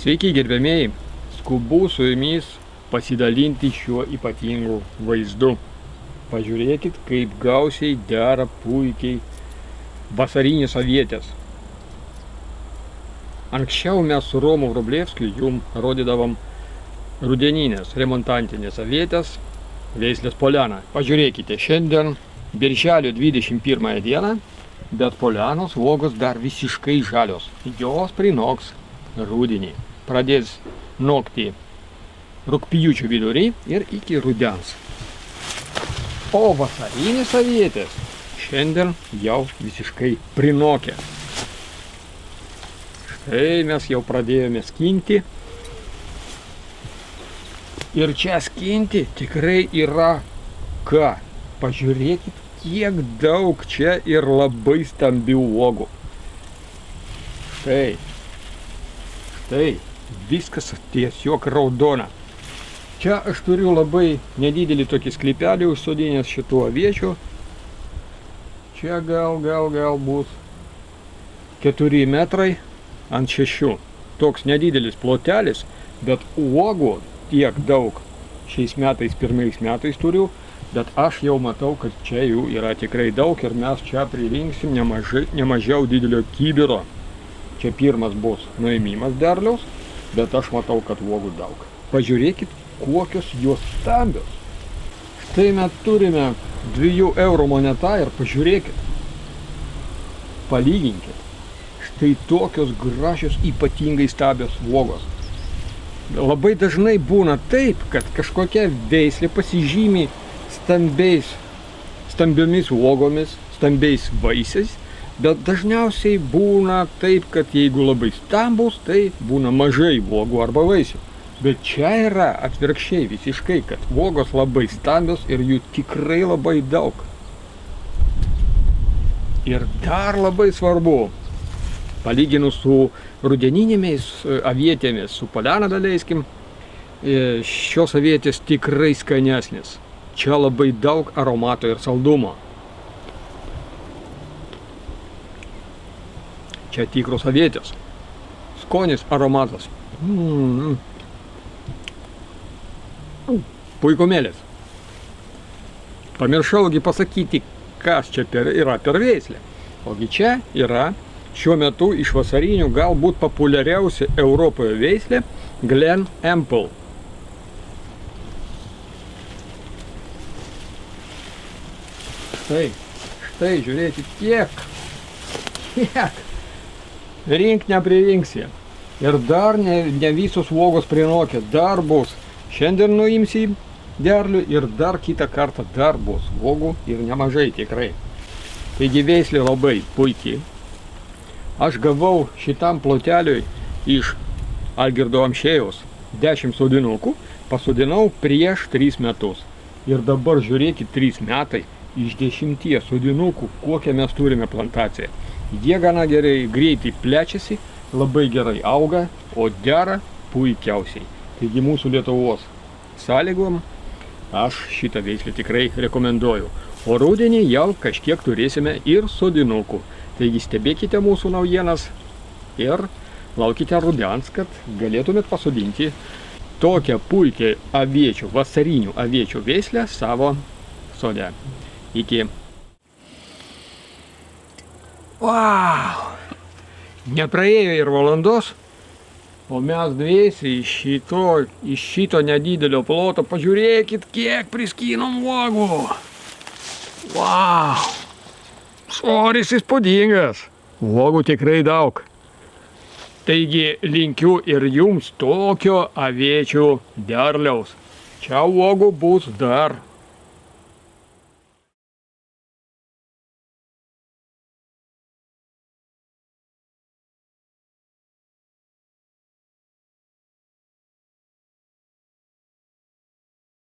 Sveiki gerbėmėjai, skubu su jumis pasidalinti šiuo ypatingu vaizdu. Pažiūrėkit, kaip gausiai dera puikiai vasarinės avietės. Anksčiau mes su Romu Vrublevskiu jums rodydavom rudeninės remontantinės avietės veislės Poliana. Pažiūrėkite, šiandien birželio 21 dieną, bet Polianos uogos dar visiškai žalios. Jos prinoks rudenį. Pradės nokti rugpjūčio vidury ir iki rudens. O vasarinės avietės šiandien jau visiškai prinokė. Štai mes jau pradėjome skinti. Ir čia skinti tikrai yra ką. Pažiūrėkit, kiek daug čia ir labai stambių uogų. Štai, viskas tiesiog raudona. Čia aš turiu labai nedidelį tokį sklypelį užsodinęs šitų aviečių. Čia gal bus 4 metrai ant 6. Toks nedidelis plotelis, bet uogų tiek daug šiais metais, pirmais metais turiu, bet aš jau matau, kad čia jų yra tikrai daug ir mes čia pririnksim nemažiau didelio kibiro. Čia pirmas bus nuėmimas derliaus, bet aš matau, kad uogų daug. Pažiūrėkit, kokios jos stambios. Štai mes turime 2 eurų monetą ir pažiūrėkit. Palyginkit. Štai tokios gražios, ypatingai stambios uogos. Labai dažnai būna taip, kad kažkokia veislė pasižymi stambiomis uogomis, stambiais vaisiais, bet dažniausiai būna taip, kad jeigu labai stambus, tai būna mažai uogų arba vaisių. Bet čia yra atvirkščiai visiškai, kad uogos labai stambios ir jų tikrai labai daug. Ir dar labai svarbu, palyginus su rudeninėmis avietėmis, su Poliana daleiskim, šios avietės tikrai skanesnės. Čia labai daug aromato ir saldumo. Čia tikros avietės. Skonis, aromatas. Puikumėlis. Pamiršaugi pasakyti, kas čia yra per veislė. Ogi čia yra šiuo metu iš vasarinių galbūt populiariausia Europoje veislė Glen Ample. Štai, žiūrėkit, kiek. Rink nepririnksi. Ir dar ne visos uogos prinokė, dar bus. Šiandien nuimsi derlių ir dar kitą kartą dar bus uogų ir nemažai tikrai. Taigi veislė labai puikiai. Aš gavau šitam ploteliui iš Algirdo Amšėjaus 10 sodinukų, pasodinau prieš 3 metus. Ir dabar žiūrėkit 3 metai iš 10 sodinukų, kokią mes turime plantaciją. Jie gana gerai, greitai plečiasi, labai gerai auga, o dera puikiausiai. Taigi mūsų Lietuvos sąlygom aš šitą veislę tikrai rekomenduoju. O rudenį jau kažkiek turėsime ir sodinukų. Taigi stebėkite mūsų naujienas ir laukite rudens, kad galėtumėt pasodinti tokią puikią aviečių, vasarinių aviečių veislę savo sode. Iki. Wow! Nepraėjo ir valandos, o mes dviesi iš šito nedidelio ploto, pažiūrėkit, kiek priskinom uogų. Wow! Svoris įspūdingas, uogų tikrai daug. Taigi linkiu ir jums tokio aviečių derliaus. Čia uogų bus dar